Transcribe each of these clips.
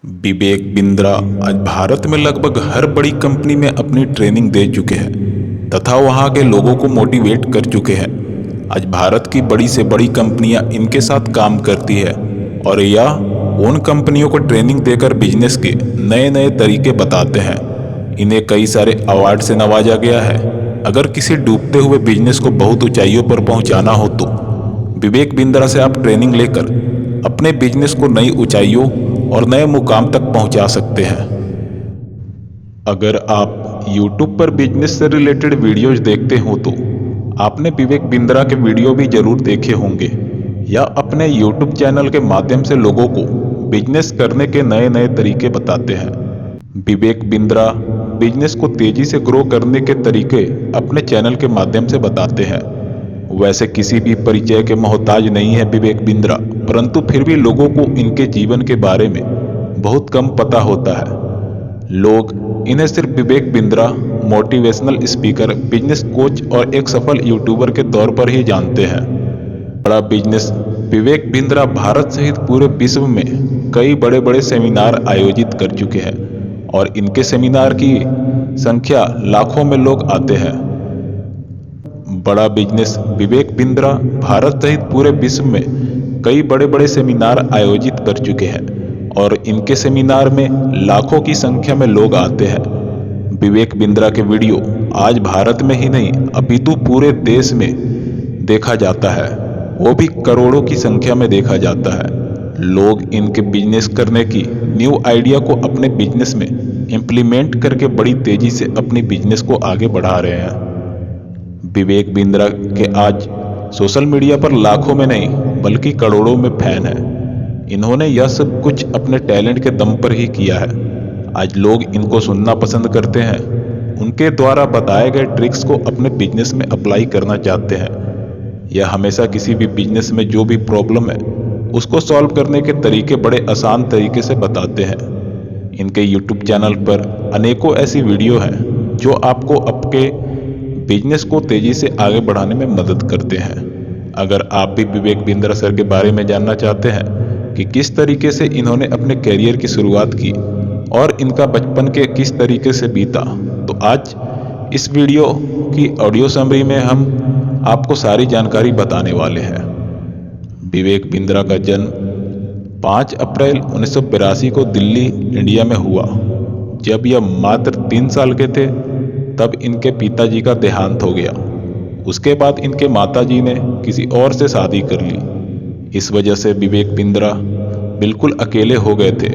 विवेक बिंद्रा आज भारत में लगभग हर बड़ी कंपनी में अपनी ट्रेनिंग दे चुके हैं तथा वहां के लोगों को मोटिवेट कर चुके हैं। आज भारत की बड़ी से बड़ी कंपनियां इनके साथ काम करती है और यह उन कंपनियों को ट्रेनिंग देकर बिजनेस के नए नए तरीके बताते हैं। इन्हें कई सारे अवार्ड से नवाजा गया है। अगर किसी डूबते हुए बिजनेस को बहुत ऊंचाइयों पर पहुंचाना हो तो विवेक बिंद्रा से आप ट्रेनिंग लेकर अपने बिजनेस को नई ऊंचाइयों और नए मुकाम तक पहुंचा सकते हैं। अगर आप YouTube पर बिजनेस से रिलेटेड वीडियोज देखते हो तो आपने विवेक बिंद्रा के वीडियो भी जरूर देखे होंगे या अपने YouTube चैनल के माध्यम से लोगों को बिजनेस करने के नए नए तरीके बताते हैं। विवेक बिंद्रा बिजनेस को तेजी से ग्रो करने के तरीके अपने चैनल के माध्यम से बताते हैं। वैसे किसी भी परिचय के मोहताज नहीं है विवेक बिंद्रा, परंतु फिर भी लोगों को इनके जीवन के बारे में बहुत कम पता होता है। लोग इन्हें सिर्फ Vivek Bindra motivational speaker, business coach और एक सफल यूट्यूबर के तौर पर ही जानते हैं। बड़ा बिजनेस विवेक बिंद्रा भारत सहित पूरे विश्व में कई बड़े बड़े सेमिनार आयोजित कर चुके हैं और इनके सेमिनार की संख्या लाखों में लोग आते हैं। बड़ा बिजनेस विवेक बिंद्रा भारत सहित पूरे विश्व में कई बड़े बड़े सेमिनार आयोजित कर चुके हैं और इनके सेमिनार में लाखों की संख्या में लोग आते हैं। विवेक बिंद्रा के वीडियो आज भारत में ही नहीं अपितु पूरे देश में देखा जाता है, वो भी करोड़ों की संख्या में देखा जाता है। लोग इनके बिजनेस करने की न्यू आइडिया को अपने बिजनेस में इम्प्लीमेंट करके बड़ी तेजी से अपनी बिजनेस को आगे बढ़ा रहे हैं। विवेक बिंद्रा के आज सोशल मीडिया पर लाखों में नहीं बल्कि करोड़ों में फैन हैं। इन्होंने यह सब कुछ अपने टैलेंट के दम पर ही किया है। आज लोग इनको सुनना पसंद करते हैं, उनके द्वारा बताए गए ट्रिक्स को अपने बिजनेस में अप्लाई करना चाहते हैं। यह हमेशा किसी भी बिजनेस में जो भी प्रॉब्लम है उसको सॉल्व करने के तरीके बड़े आसान तरीके से बताते हैं। इनके यूट्यूब चैनल पर अनेकों ऐसी वीडियो हैं जो आपको आपके बिजनेस को तेजी से आगे बढ़ाने में मदद करते हैं। अगर आप भी विवेक बिंद्रा सर के बारे में जानना चाहते हैं कि किस तरीके से इन्होंने अपने करियर की शुरुआत की और इनका बचपन के किस तरीके से बीता, तो आज इस वीडियो की ऑडियो समरी में हम आपको सारी जानकारी बताने वाले हैं। विवेक बिंद्रा का जन्म 5 अप्रैल 1982 को दिल्ली, इंडिया में हुआ। जब यह मात्र 3 साल के थे तब इनके पिताजी का देहांत हो गया। उसके बाद इनके माताजी ने किसी और से शादी कर ली। इस वजह से विवेक बिंद्रा बिल्कुल अकेले हो गए थे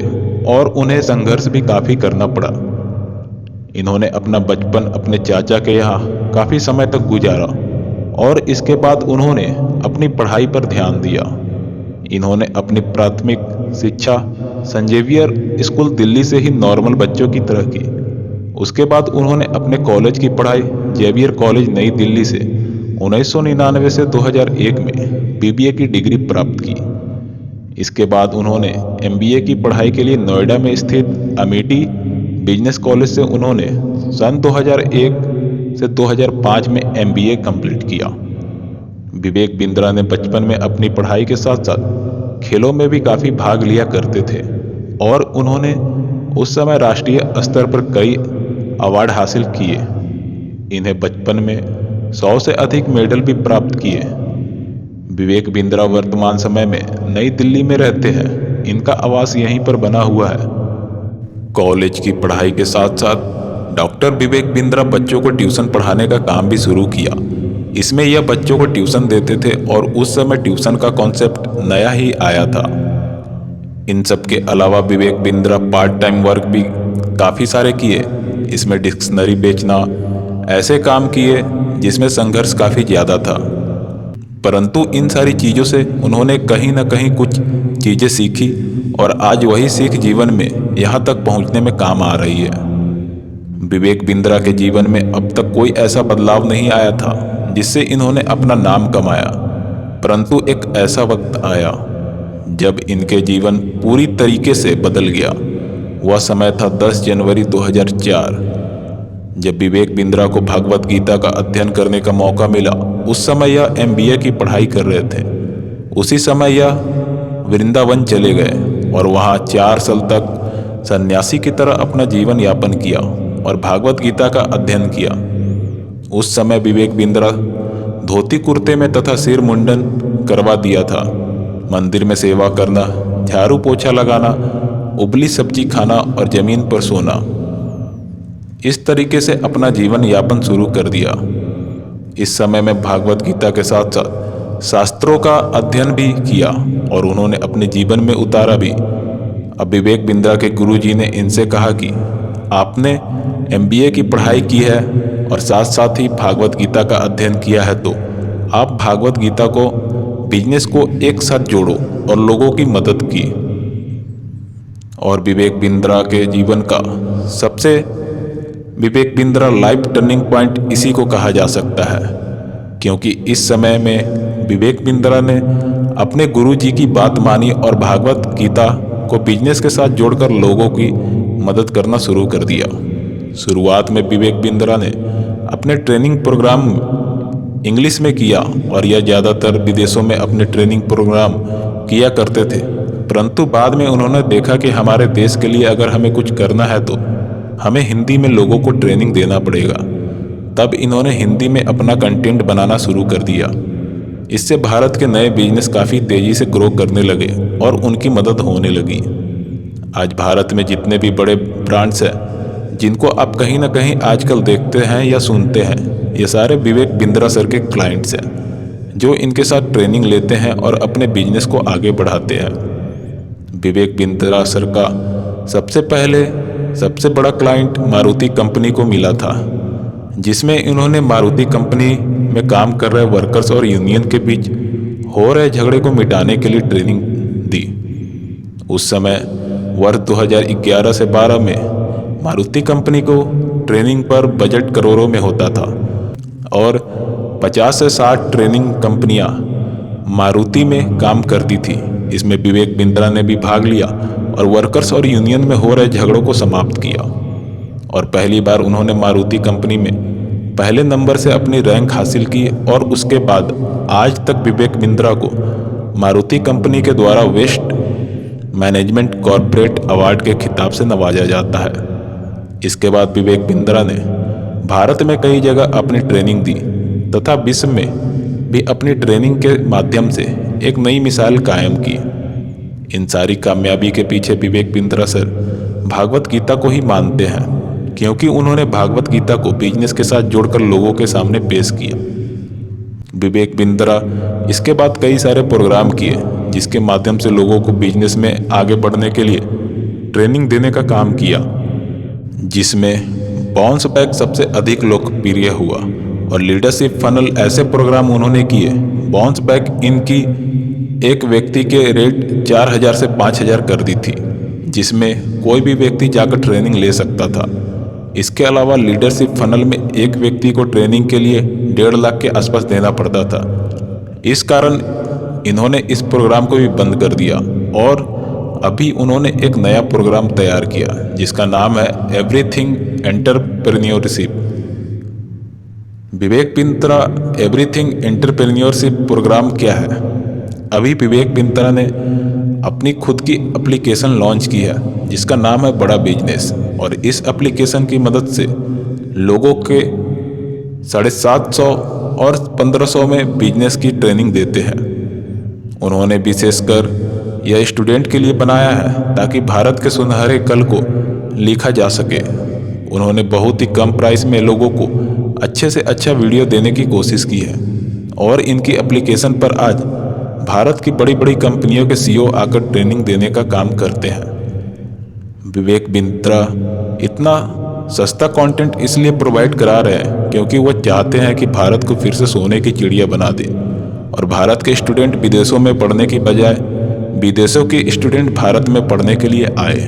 और उन्हें संघर्ष भी काफ़ी करना पड़ा। इन्होंने अपना बचपन अपने चाचा के यहाँ काफ़ी समय तक गुजारा और इसके बाद उन्होंने अपनी पढ़ाई पर ध्यान दिया। इन्होंने अपनी प्राथमिक शिक्षा सेंट जेवियर स्कूल दिल्ली से ही नॉर्मल बच्चों की तरह की। उसके बाद उन्होंने अपने कॉलेज की पढ़ाई जेवियर कॉलेज नई दिल्ली से 1999 से 2001 में बीबीए की डिग्री प्राप्त की। इसके बाद उन्होंने एमबीए की पढ़ाई के लिए नोएडा में स्थित अमेठी बिजनेस कॉलेज से उन्होंने सन 2001 से 2005 में एमबीए कंप्लीट किया। विवेक बिंद्रा ने बचपन में अपनी पढ़ाई के साथ साथ खेलों में भी काफ़ी भाग लिया करते थे और उन्होंने उस समय राष्ट्रीय स्तर पर कई अवार्ड हासिल किए। इन्हें बचपन में 100 से अधिक मेडल भी प्राप्त किए। विवेक बिंद्रा वर्तमान समय में नई दिल्ली में रहते हैं। इनका आवास यहीं पर बना हुआ है। कॉलेज की पढ़ाई के साथ साथ डॉक्टर विवेक बिंद्रा बच्चों को ट्यूशन पढ़ाने का काम भी शुरू किया। इसमें यह बच्चों को ट्यूशन देते थे और उस समय ट्यूशन का कॉन्सेप्ट नया ही आया था। इन सब के अलावा Vivek Bindra part time work भी काफ़ी सारे किए। इसमें डिक्शनरी बेचना, ऐसे काम किए जिसमें संघर्ष काफ़ी ज़्यादा था, परंतु इन सारी चीज़ों से उन्होंने कहीं ना कहीं कुछ चीज़ें सीखी और आज वही सीख जीवन में यहाँ तक पहुँचने में काम आ रही है। विवेक बिंद्रा के जीवन में अब तक कोई ऐसा बदलाव नहीं आया था जिससे इन्होंने अपना नाम कमाया, परंतु एक ऐसा वक्त आया जब इनके जीवन पूरी तरीके से बदल गया। वह समय था 10 जनवरी 2004, जब विवेक बिंद्रा को भगवत गीता का अध्ययन करने का मौका मिला। उस समय यह एमबीए की पढ़ाई कर रहे थे। उसी समय यह वृंदावन चले गए और वहाँ 4 साल तक सन्यासी की तरह अपना जीवन यापन किया और भागवत गीता का अध्ययन किया। उस समय विवेक बिंद्रा धोती कुर्ते में तथा सिर मुंडन करवा दिया था। मंदिर में सेवा करना, झाड़ू पोछा लगाना, उबली सब्जी खाना और जमीन पर सोना, इस तरीके से अपना जीवन यापन शुरू कर दिया। इस समय में भागवत गीता के साथ साथ शास्त्रों का अध्ययन भी किया और उन्होंने अपने जीवन में उतारा भी। अब विवेक बिंद्रा के गुरुजी ने इनसे कहा कि आपने MBA की पढ़ाई की है और साथ साथ ही भागवत गीता का अध्ययन किया है, तो आप भागवत गीता को, बिजनेस को एक साथ जोड़ो और लोगों की मदद की। और विवेक बिंद्रा के जीवन का सबसे Vivek Bindra life turning point इसी को कहा जा सकता है, क्योंकि इस समय में विवेक बिंद्रा ने अपने गुरुजी की बात मानी और भागवत गीता को बिजनेस के साथ जोड़कर लोगों की मदद करना शुरू कर दिया। शुरुआत में विवेक बिंद्रा ने अपने ट्रेनिंग प्रोग्राम इंग्लिश में किया और यह ज़्यादातर विदेशों में अपने ट्रेनिंग प्रोग्राम किया करते थे, परंतु बाद में उन्होंने देखा कि हमारे देश के लिए अगर हमें कुछ करना है तो हमें हिंदी में लोगों को ट्रेनिंग देना पड़ेगा। तब इन्होंने हिंदी में अपना कंटेंट बनाना शुरू कर दिया। इससे भारत के नए बिजनेस काफ़ी तेज़ी से ग्रो करने लगे और उनकी मदद होने लगी। आज भारत में जितने भी बड़े ब्रांड्स हैं जिनको आप कहीं ना कहीं आजकल देखते हैं या सुनते हैं, ये सारे विवेक बिंद्रा सर के क्लाइंट्स हैं जो इनके साथ ट्रेनिंग लेते हैं और अपने बिजनेस को आगे बढ़ाते हैं। विवेक बिंद्रा सर का सबसे बड़ा क्लाइंट मारुति कंपनी को मिला था, जिसमें इन्होंने मारुति कंपनी में काम कर रहे वर्कर्स और यूनियन के बीच हो रहे झगड़े को मिटाने के लिए ट्रेनिंग दी। उस समय वर्ष 2011 से 12 में मारुति कंपनी को ट्रेनिंग पर बजट करोड़ों में होता था और 50 से 60 ट्रेनिंग कंपनियां मारुति में काम करती थी। इसमें विवेक बिंद्रा ने भी भाग लिया और वर्कर्स और यूनियन में हो रहे झगड़ों को समाप्त किया और पहली बार उन्होंने मारुति कंपनी में पहले नंबर से अपनी रैंक हासिल की और उसके बाद आज तक विवेक बिंद्रा को मारुति कंपनी के द्वारा बेस्ट मैनेजमेंट कॉर्पोरेट अवार्ड के खिताब से नवाजा जाता है। इसके बाद विवेक बिंद्रा ने भारत में कई जगह अपनी ट्रेनिंग दी तथा विश्व में भी अपनी ट्रेनिंग के माध्यम से एक नई मिसाल कायम की। इन सारी कामयाबी के पीछे विवेक बिंद्रा सर भागवत गीता को ही मानते हैं, क्योंकि उन्होंने भागवत गीता को बिजनेस के साथ जोड़कर लोगों के सामने पेश किया। विवेक बिंद्रा इसके बाद कई सारे प्रोग्राम किए जिसके माध्यम से लोगों को बिजनेस में आगे बढ़ने के लिए ट्रेनिंग देने का काम किया, जिसमें बाउंस बैक सबसे अधिक लोकप्रिय हुआ और लीडरशिप फनल ऐसे प्रोग्राम उन्होंने किए। बाउंस बैक इनकी एक व्यक्ति के रेट 4000 से 5000 कर दी थी, जिसमें कोई भी व्यक्ति जाकर ट्रेनिंग ले सकता था। इसके अलावा लीडरशिप फनल में एक व्यक्ति को ट्रेनिंग के लिए 1.5 लाख के आसपास देना पड़ता था। इस कारण इन्होंने इस प्रोग्राम को भी बंद कर दिया और अभी उन्होंने एक नया प्रोग्राम तैयार किया जिसका नाम है everything entrepreneurship. Vivek Bindra everything entrepreneurship programme क्या है? अभी विवेक बिंद्रा ने अपनी खुद की एप्लीकेशन लॉन्च की है जिसका नाम है बड़ा बिजनेस, और इस एप्लीकेशन की मदद से लोगों के 750 और 1500 में बिजनेस की ट्रेनिंग देते हैं। उन्होंने विशेषकर यह स्टूडेंट के लिए बनाया है ताकि भारत के सुनहरे कल को लिखा जा सके। उन्होंने बहुत ही कम प्राइस में लोगों को अच्छे से अच्छा वीडियो देने की कोशिश की है और इनकी एप्लीकेशन पर आज भारत की बड़ी बड़ी कंपनियों के CEO आकर ट्रेनिंग देने का काम करते हैं। विवेक बिंद्रा इतना सस्ता कंटेंट इसलिए प्रोवाइड करा रहे हैं क्योंकि वो चाहते हैं कि भारत को फिर से सोने की चिड़िया बना दे और भारत के स्टूडेंट विदेशों में पढ़ने की बजाय विदेशों के स्टूडेंट भारत में पढ़ने के लिए आए।